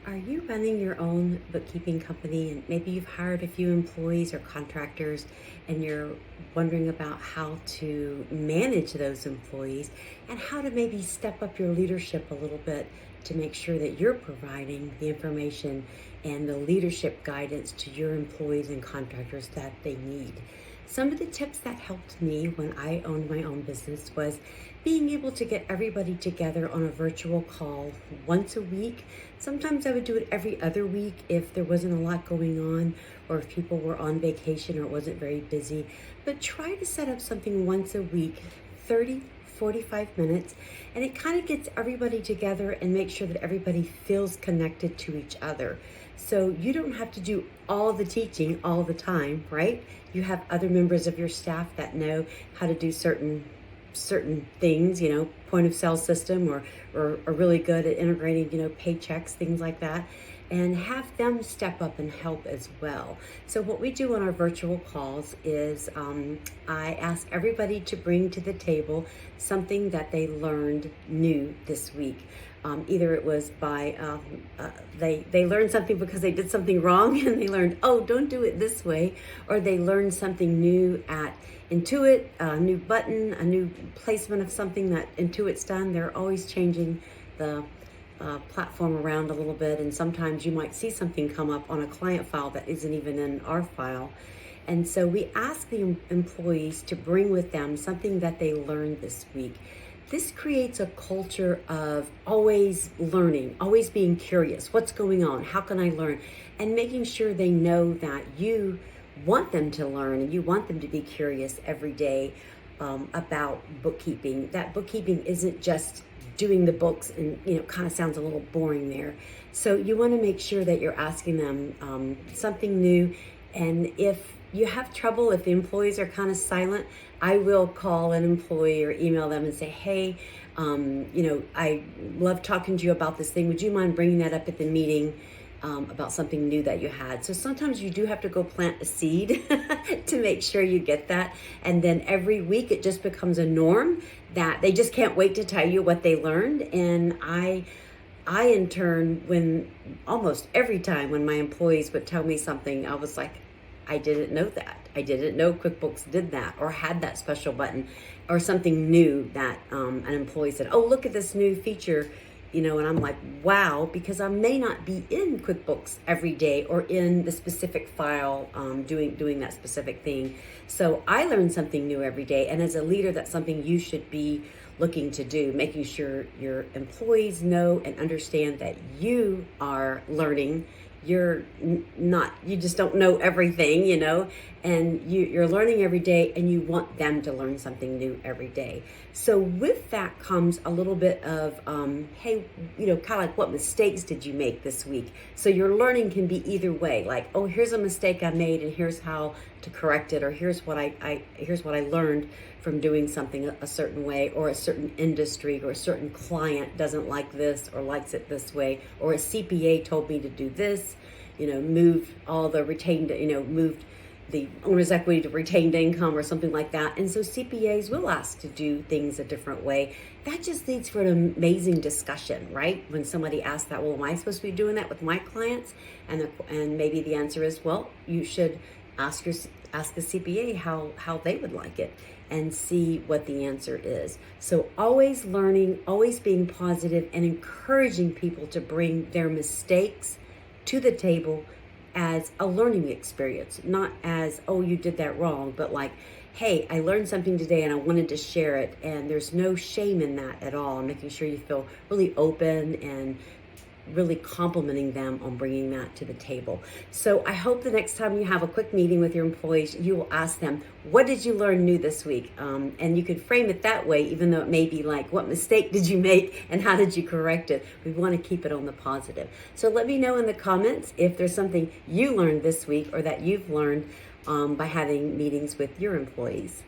Are you running your own bookkeeping company and maybe you've hired a few employees or contractors and you're wondering about how to manage those employees and how to maybe step up your leadership a little bit to make sure that you're providing the information and the leadership guidance to your employees and contractors that they need? Some of the tips that helped me when I owned my own business was being able to get everybody together on a virtual call once a week. Sometimes I would do it every other week if there wasn't a lot going on or if people were on vacation or it wasn't very busy. But try to set up something once a week, 30, 45 minutes, and it kind of gets everybody together and make sure that everybody feels connected to each other. So you don't have to do all the teaching all the time, right? You have other members of your staff that know how to do certain things, point of sale system or are really good at integrating, paychecks, things like that, and have them step up and help as well. So what we do on our virtual calls is I ask everybody to bring to the table something that they learned new this week. Either it was by they learned something because they did something wrong and they learned, oh, don't do it this way, or they learned something new at Intuit, a new button, a new placement of something that Intuit's done. They're always changing the platform around a little bit, and sometimes you might see something come up on a client file that isn't even in our file. And so we ask the employees to bring with them something that they learned this week. This creates a culture of always learning, always being curious. What's going on? How can I learn? And making sure they know that you want them to learn and you want them to be curious every day about bookkeeping. That bookkeeping isn't just doing the books and, kind of sounds a little boring there. So you want to make sure that you're asking them something new. And if you have trouble, if the employees are kind of silent, I will call an employee or email them and say, hey, I love talking to you about this thing. Would you mind bringing that up at the meeting about something new that you had? So sometimes you do have to go plant a seed to make sure you get that. And then every week it just becomes a norm that they just can't wait to tell you what they learned. And I in turn, when almost every time when my employees would tell me something, I was like, I didn't know that. I didn't know QuickBooks did that or had that special button or something new that an employee said, oh, look at this new feature, and I'm like, wow, because I may not be in QuickBooks every day or in the specific file doing that specific thing. So I learn something new every day. And as a leader, that's something you should be looking to do, making sure your employees know and understand that you are learning. You just don't know everything, and you're learning every day and you want them to learn something new every day. So with that comes a little bit of, hey, kind of like, what mistakes did you make this week? So your learning can be either way, like, oh, here's a mistake I made and here's how to correct it, or here's what I learned from doing something a certain way, or a certain industry or a certain client doesn't like this or likes it this way, or a CPA told me to do this, moved all the retained, moved the owner's equity to retained income or something like that. And so CPAs will ask to do things a different way. That just leads for an amazing discussion, right? When somebody asks that, well, am I supposed to be doing that with my clients? And maybe the answer is, well, you should ask the CPA how they would like it and see what the answer is. So always learning, always being positive, and encouraging people to bring their mistakes to the table as a learning experience, not as, oh, you did that wrong, but like, hey, I learned something today and I wanted to share it. And there's no shame in that at all. Making sure you feel really open and really complimenting them on bringing that to the table. So I hope the next time you have a quick meeting with your employees, you will ask them, what did you learn new this week? And you could frame it that way, even though it may be like, what mistake did you make and how did you correct it? We want to keep it on the positive. So let me know in the comments if there's something you learned this week or that you've learned by having meetings with your employees.